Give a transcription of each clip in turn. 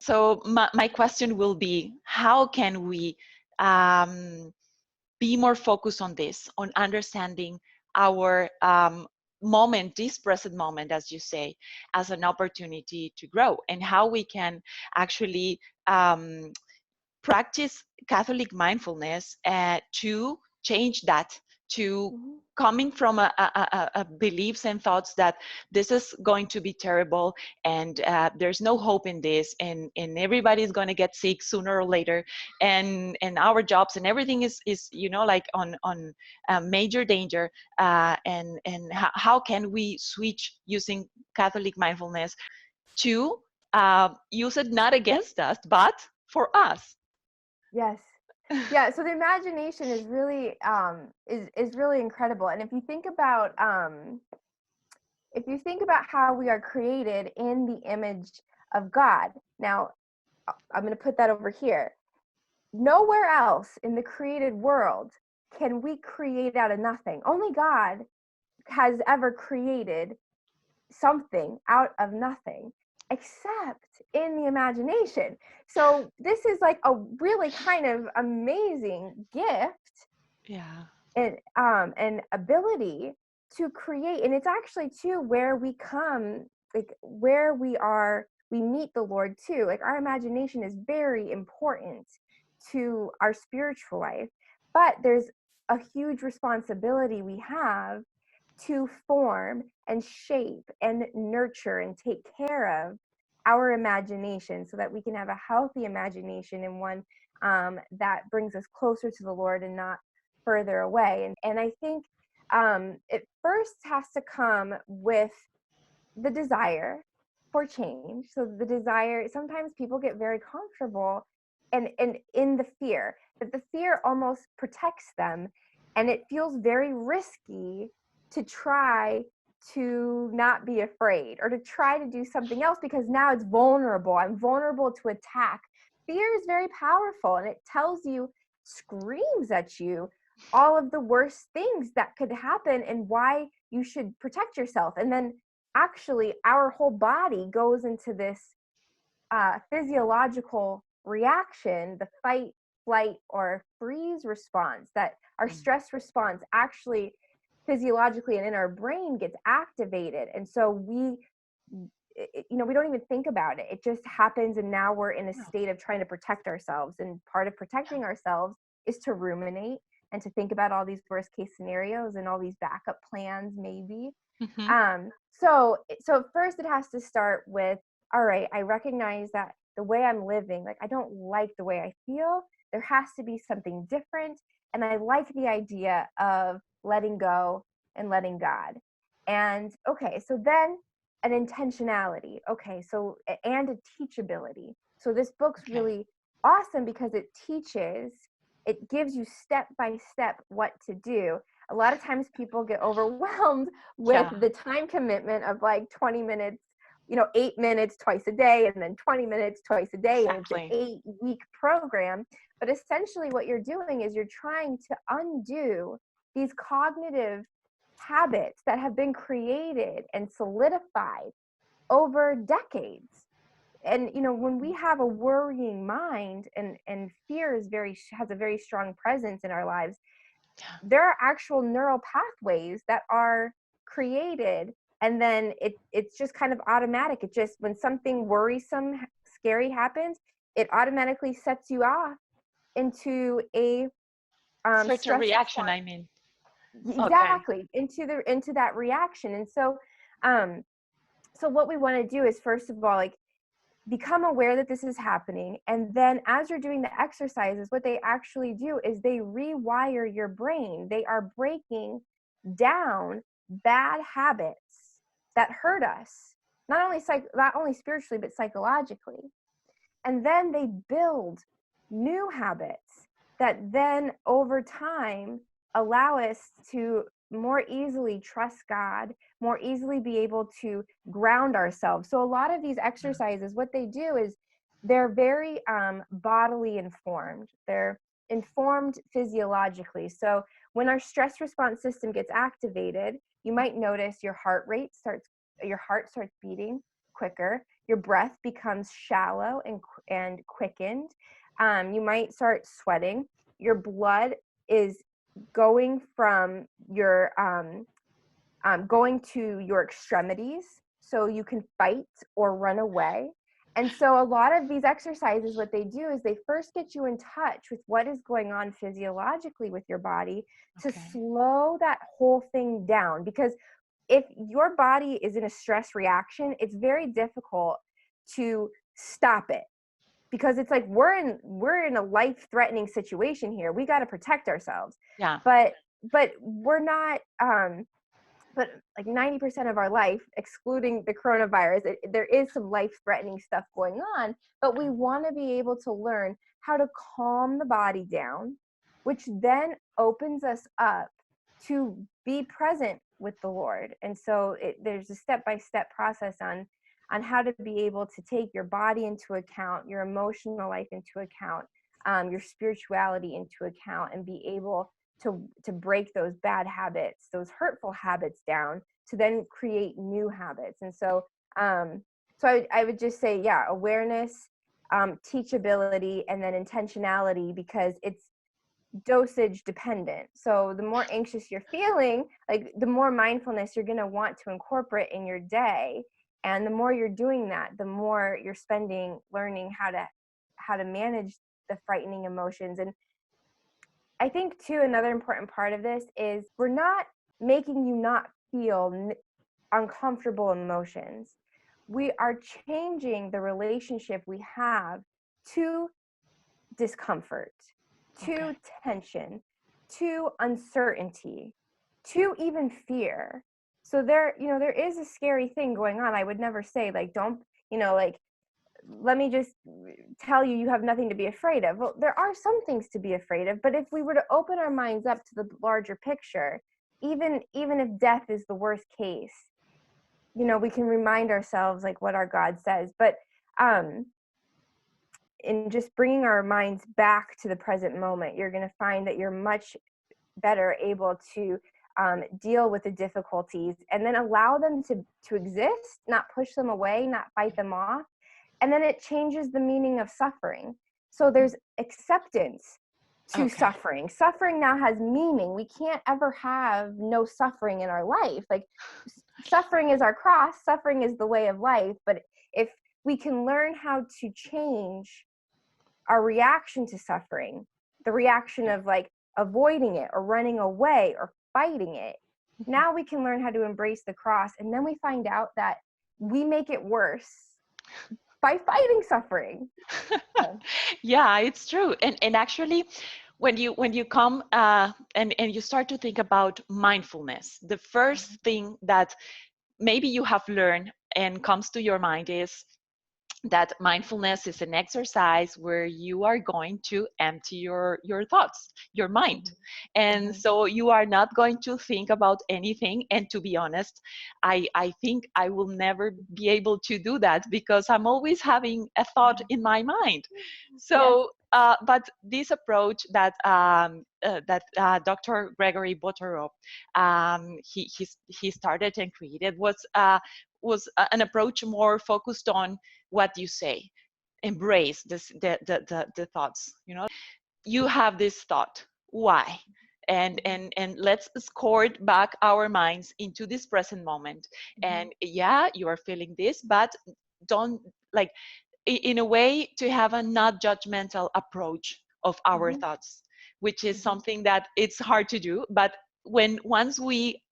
So my question will be, how can we be more focused on this, on understanding our moment, this present moment, as you say, as an opportunity to grow, and how we can actually practice Catholic mindfulness to change that, to coming from a beliefs and thoughts that this is going to be terrible, and there's no hope in this, and everybody's going to get sick sooner or later, and our jobs and everything is like on major danger, and how can we switch using Catholic mindfulness to use it not against us but for us? Yes. Yeah, so the imagination is really is really incredible. And if you think about how we are created in the image of God. Now, I'm going to put that over here. Nowhere else in the created world can we create out of nothing. Only God has ever created something out of nothing, except in the imagination. So this is like a really kind of amazing gift, Yeah. and ability to create. And it's actually too where we come, like where we meet the Lord too. Like our imagination is very important to our spiritual life, but there's a huge responsibility we have to form and shape and nurture and take care of our imagination so that we can have a healthy imagination, and one that brings us closer to the Lord and not further away. And I think it first has to come with the desire for change. So the desire, sometimes people get very comfortable and in the fear, that the fear almost protects them, and it feels very risky to try to not be afraid or to try to do something else, because now it's vulnerable. I'm vulnerable to attack. Fear is very powerful, and it tells you, screams at you all of the worst things that could happen and why you should protect yourself. And then actually our whole body goes into this physiological reaction, the fight, flight, or freeze response, that our stress response actually physiologically and in our brain gets activated. And so we don't even think about it. It just happens, and now we're in a state of trying to protect ourselves. And part of protecting ourselves is to ruminate and to think about all these worst case scenarios and all these backup plans maybe. So first it has to start with, all right, I recognize that the way I'm living, like I don't like the way I feel. There has to be something different. And I like the idea of letting go and letting God. And okay, so then an intentionality. Okay, so and a teachability. So this book's really awesome because it gives you step by step what to do. A lot of times people get overwhelmed with the time commitment of like 20 minutes, 8 minutes twice a day, and then 20 minutes twice a day. Exactly. And it's an 8-week program. But essentially what you're doing is you're trying to undo these cognitive habits that have been created and solidified over decades. And when we have a worrying mind, and fear has a very strong presence in our lives, there are actual neural pathways that are created, and then it's just kind of automatic. It just, when something worrisome, scary happens, it automatically sets you off into a Certain stress reaction, response. I mean. Exactly, into that reaction. And so what we want to do is, first of all, like, become aware that this is happening. And then as you're doing the exercises, what they actually do is they rewire your brain. They are breaking down bad habits that hurt us, not only spiritually, but psychologically. And then they build new habits that then over time allow us to more easily trust God, more easily be able to ground ourselves. So a lot of these exercises, what they do is they're very bodily informed. They're informed physiologically. So when our stress response system gets activated, you might notice your heart starts beating quicker. your breath becomes shallow and quickened. You might start sweating. Your blood is going from your going to your extremities, so you can fight or run away. And so a lot of these exercises, what they do is they first get you in touch with what is going on physiologically with your body to Okay. slow that whole thing down. Because if your body is in a stress reaction, it's very difficult to stop it, because it's like we're in a life-threatening situation here. We got to protect ourselves. Yeah. But we're not but like 90% of our life, excluding the coronavirus, there is some life-threatening stuff going on, but we want to be able to learn how to calm the body down, which then opens us up to be present with the Lord. And so there's a step-by-step process on how to be able to take your body into account, your emotional life into account, your spirituality into account, and be able to break those bad habits, those hurtful habits down, to then create new habits. And so I would just say, yeah, awareness, teachability, and then intentionality, because it's dosage dependent. So the more anxious you're feeling, like the more mindfulness you're going to want to incorporate in your day. And the more you're doing that, the more you're spending learning how to manage the frightening emotions. And I think too, another important part of this is we're not making you not feel uncomfortable emotions. We are changing the relationship we have to discomfort, Okay. to tension, to uncertainty, to even fear. So there is a scary thing going on. I would never say like, don't, like, let me just tell you, you have nothing to be afraid of. Well, there are some things to be afraid of, but if we were to open our minds up to the larger picture, even if death is the worst case, we can remind ourselves like what our God says. But in just bringing our minds back to the present moment, you're going to find that you're much better able to deal with the difficulties, and then allow them to exist, not push them away, not fight them off. And then it changes the meaning of suffering. So there's acceptance to Okay. suffering. Suffering now has meaning. We can't ever have no suffering in our life. Like, suffering is our cross, suffering is the way of life. But if we can learn how to change our reaction to suffering, the reaction of like avoiding it or running away or fighting it, now we can learn how to embrace the cross. And then we find out that we make it worse by fighting suffering. Yeah, it's true. And actually, when you come and you start to think about mindfulness, the first thing that maybe you have learned and comes to your mind is that mindfulness is an exercise where you are going to empty your thoughts, your mind. And so you are not going to think about anything. And to be honest, I think I will never be able to do that, because I'm always having a thought in my mind. Yes. So but this approach that Dr. Gregory Botaro he started and created was an approach more focused on what you say. Embrace the thoughts. You have this thought, why? And let's escort back our minds into this present moment. And yeah, you are feeling this, but don't, like, in a way, to have a not judgmental approach of our thoughts, which is something that it's hard to do. But once we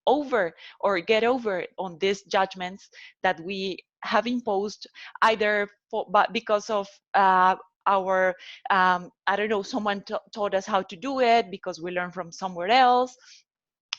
over or get over on these judgments that we have imposed, either but because of our I don't know, someone taught us how to do it, because we learned from somewhere else,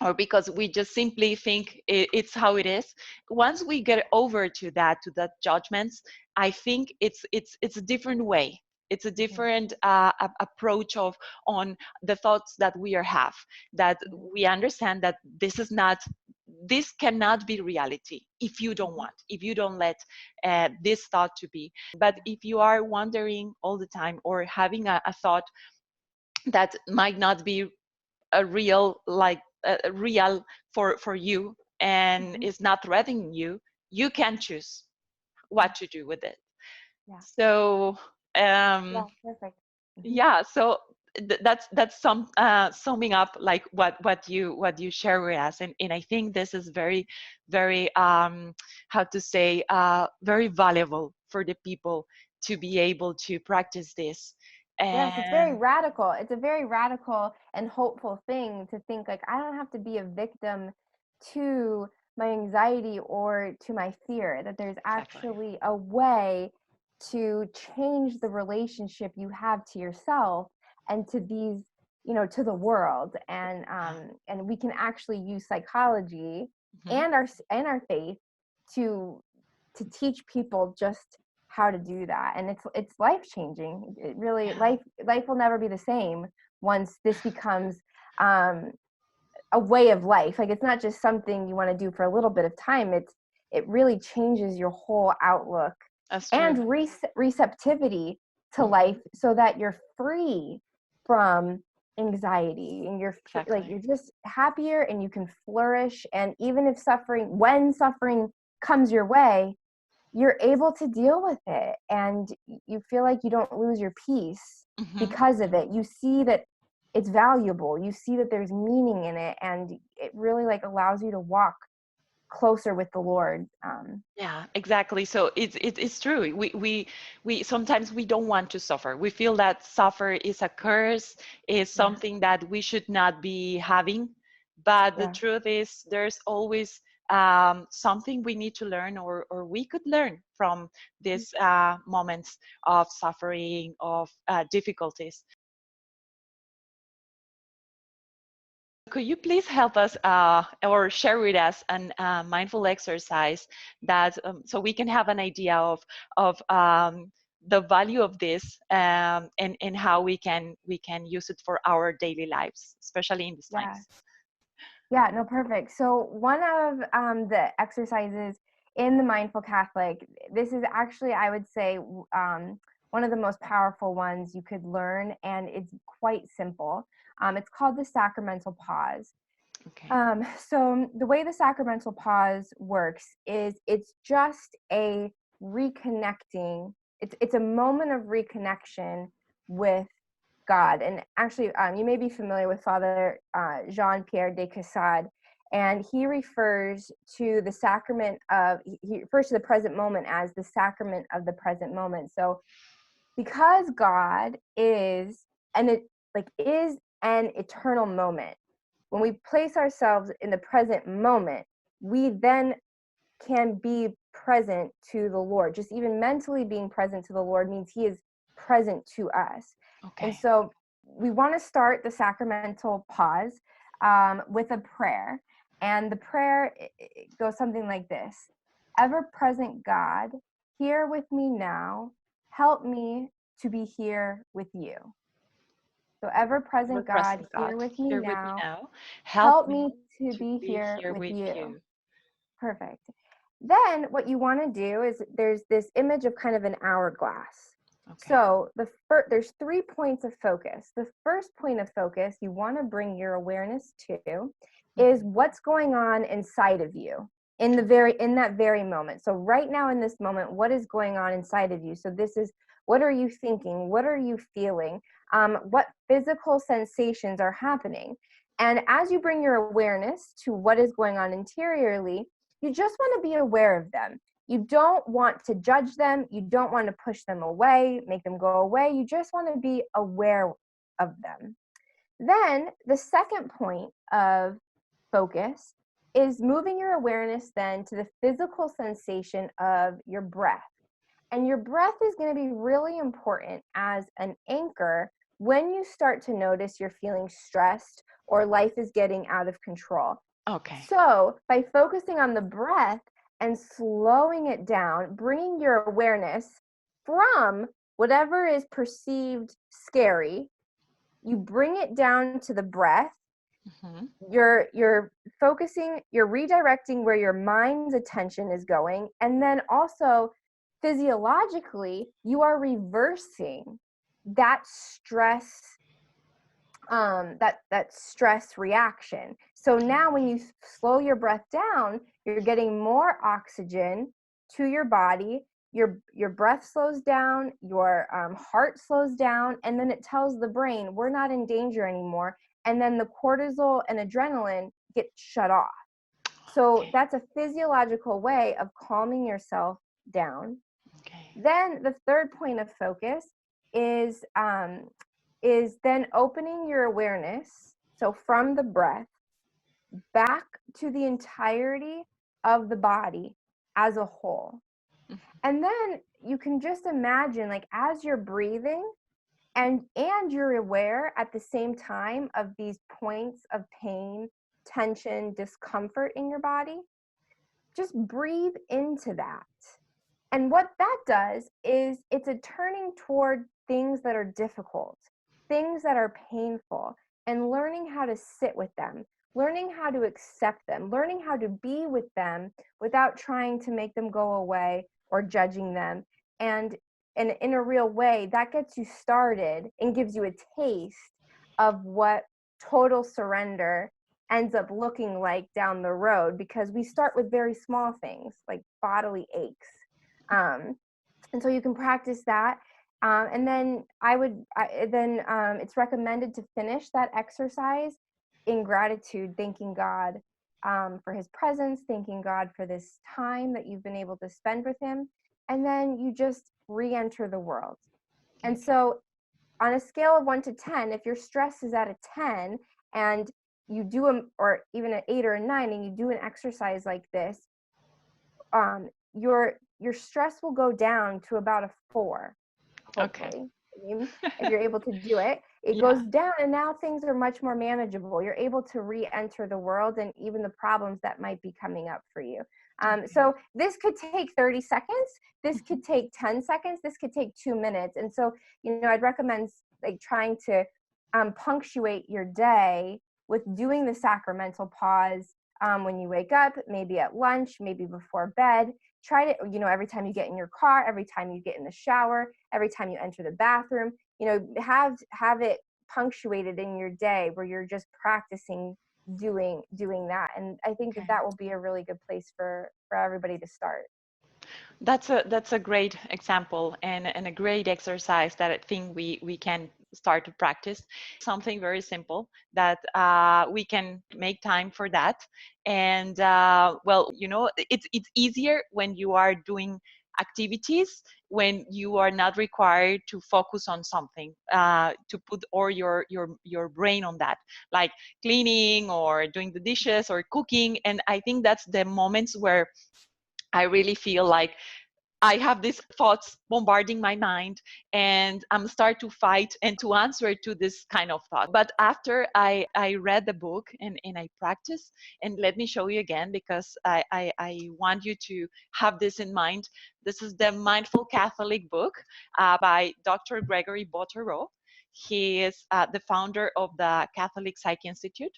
or because we just simply think it's how it is. Once we get over to that judgments, I think it's a different way. It's a different approach on the thoughts that we have, that we understand that this cannot be reality if you don't want, if you don't let this thought to be. But if you are wondering all the time, or having a thought that might not be a real, like real for you, and is not threatening you, you can choose. what to do with it. Yeah. So Yeah. Perfect. Hmm. yeah, so that's some summing up like what you share with us, and I think this is very very how to say very valuable for the people to be able to practice this. Yes, it's very And radical. It's a very radical and hopeful thing to think like I don't have to be a victim to my anxiety or to my fear, that there's exactly. actually a way to change the relationship you have to yourself and to these, to the world. And we can actually use psychology Mhm. and our faith to teach people just how to do that, and it's life changing. It really, Yeah, life will never be the same once this becomes um a way of life. Like, it's not just something you want to do for a little bit of time. It really changes your whole outlook that's true. and receptivity to life, Mhm. so that you're free from anxiety, and Exactly. you're just happier, and you can flourish. And even if when suffering comes your way, you're able to deal with it, and you feel like you don't lose your peace Hmm. because of it. You see that it's valuable. You see that there's meaning in it, and it really like allows you to walk closer with the Lord. Yeah, exactly. So it's true. We sometimes we don't want to suffer. We feel that suffer is a curse, is Yeah, something that we should not be having. But the yeah, truth is, there's always something we need to learn, or we could learn from these moments of suffering, of difficulties. Could you please help us or share with us an mindful exercise that so we can have an idea of the value of this, and how we can use it for our daily lives, especially in these yeah. times. Yeah, no, perfect. So one of the exercises in the Mindful Catholic, this is actually, I would say, one of the most powerful ones you could learn, and it's quite simple. It's called the Sacramental Pause. Okay. So the way the Sacramental Pause works is it's just a reconnecting. It's a moment of reconnection with God. And actually, you may be familiar with Father Jean-Pierre de Caussade, and he refers to the sacrament of, he refers to the present moment as the sacrament of the present moment. So because God is, and it like is an eternal moment, when we place ourselves in the present moment, we then can be present to the Lord. Just even mentally being present to the Lord means He is present to us. And Okay. so we want to start the sacramental pause with a prayer. And the prayer it goes something like this: Ever present God, here with me now, help me to be here with you. So, ever Ever present God, present God, here with me here with me now, now. Help help me me to to be be here here with with you. you. Perfect. Then what you want to do is there's this image of kind of an hourglass. Okay. So there's 3 points of focus. The first point of focus you want to bring your awareness to is Mhm. what's going on inside of you in that very moment. So right now in this moment, what is going on inside of you? So this is, what are you thinking? What are you feeling? What physical sensations are happening? And as you bring your awareness to what is going on interiorly, you just want to be aware of them. You don't want to judge them. You don't want to push them away, make them go away. You just want to be aware of them. Then the second point of focus is moving your awareness then to the physical sensation of your breath. And your breath is going to be really important as an anchor when you start to notice you're feeling stressed or life is getting out of control. Okay. So, by focusing on the breath and slowing it down, bringing your awareness from whatever is perceived scary, you bring it down to the breath. Mhm. You're focusing, you're redirecting where your mind's attention is going, and then also physiologically, you are reversing that stress, that stress reaction. So now when you slow your breath down, you're getting more oxygen to your body, your breath slows down, your heart slows down, and then it tells the brain we're not in danger anymore, and then the cortisol and adrenaline get shut off. So Okay. that's a physiological way of calming yourself down. Okay. Then the third point of focus is then opening your awareness, so from the breath back to the entirety of the body as a whole. And then you can just imagine, like, as you're breathing and you're aware at the same time of these points of pain, tension, discomfort in your body, just breathe into that. And what that does is it's a turning toward things that are difficult, things that are painful, and learning how to sit with them, learning how to accept them, learning how to be with them without trying to make them go away or judging them. And in a real way, that gets you started and gives you a taste of what total surrender ends up looking like down the road, because we start with very small things like bodily aches. um, and so you can practice that. And then it's recommended to finish that exercise in gratitude, thanking God for his presence, thanking God for this time that you've been able to spend with him. And then you just re-enter the world. And Okay. so on a scale of 1 to 10, if your stress is at a 10 and you do or even an 8 or a 9, and you do an exercise like this, your stress will go down to about a 4, Okay. hopefully. If you're able to do it, it Yeah. goes down, and now things are much more manageable. You're able to re-enter the world and even the problems that might be coming up for you. Okay. So this could take 30 seconds. This Mhm. could take 10 seconds. This could take 2 minutes. And so, I'd recommend like trying to punctuate your day with doing the sacramental pause when you wake up, maybe at lunch, maybe before bed. Try to, every time you get in your car, every time you get in the shower, every time you enter the bathroom, have it punctuated in your day where you're just practicing doing that. And I think that Okay. that will be a really good place for everybody to start. That's a great example and a great exercise that I think we can start to practice. Something very simple that we can make time for that. And well, it's easier when you are doing activities when you are not required to focus on something, to put all your brain on that, like cleaning or doing the dishes or cooking. And I think that's the moments where I really feel like I have these thoughts bombarding my mind, and I'm start to fight and to answer to this kind of thought. But after I read the book and I practice, and let me show you again, because I want you to have this in mind. This is the Mindful Catholic book by Dr. Gregory Botaro. He is the founder of the Catholic Psych Institute.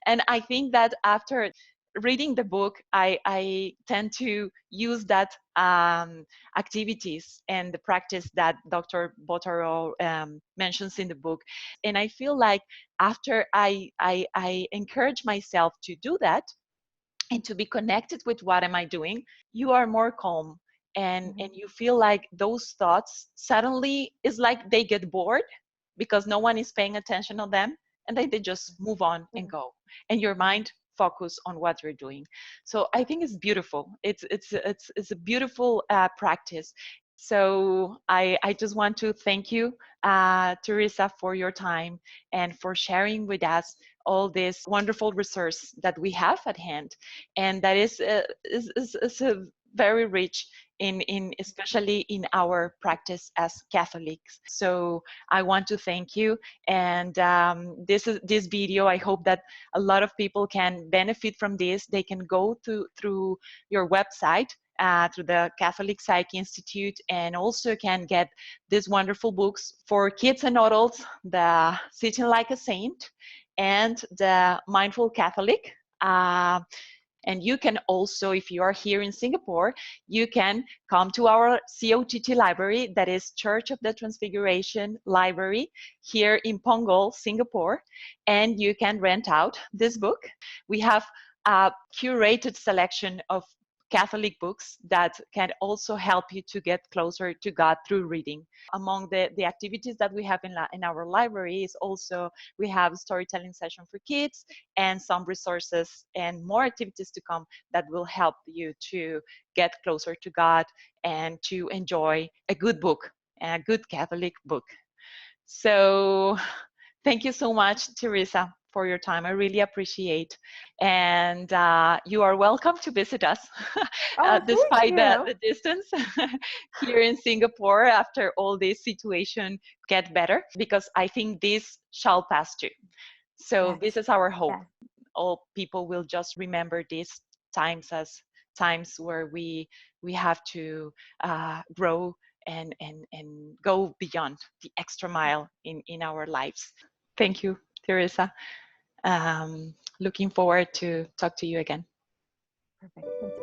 And I think that after reading the book, I tend to use that activities and the practice that Dr. Bottaro mentions in the book. And I feel like after I encourage myself to do that and to be connected with what am I doing, you are more calm. And you feel like those thoughts suddenly is like they get bored because no one is paying attention on them, and then they just move on and go, and your mind focus on what you're doing. So I think it's beautiful. It's a beautiful practice. So I just want to thank you, Teresa, for your time and for sharing with us all this wonderful resource that we have at hand, and that is a very rich in especially in our practice as Catholics. So I want to thank you. And this video, I hope that a lot of people can benefit from this. They can go through your website, through the Catholic Psych Institute, and also can get these wonderful books for kids and adults: the Sitting Like a Saint and the Mindful Catholic. And you can also, if you are here in Singapore, you can come to our COTT library, that is Church of the Transfiguration Library, here in Punggol, Singapore, and you can rent out this book. We have a curated selection of Catholic books that can also help you to get closer to God through reading. Among the activities that we have in our library is also we have a storytelling session for kids and some resources and more activities to come that will help you to get closer to God and to enjoy a good book, a good Catholic book. So thank you so much, Teresa, for your time. I really appreciate. And you are welcome to visit us, Oh, thank despite you. the distance here in Singapore. After all this situation get better, because I think this shall pass too. So Yes, this is our hope. yes. All people will just remember these times as times where we have to grow and go beyond the extra mile in our lives. Thank you, Teresa. Looking forward to talk to you again. Perfect. Thank you.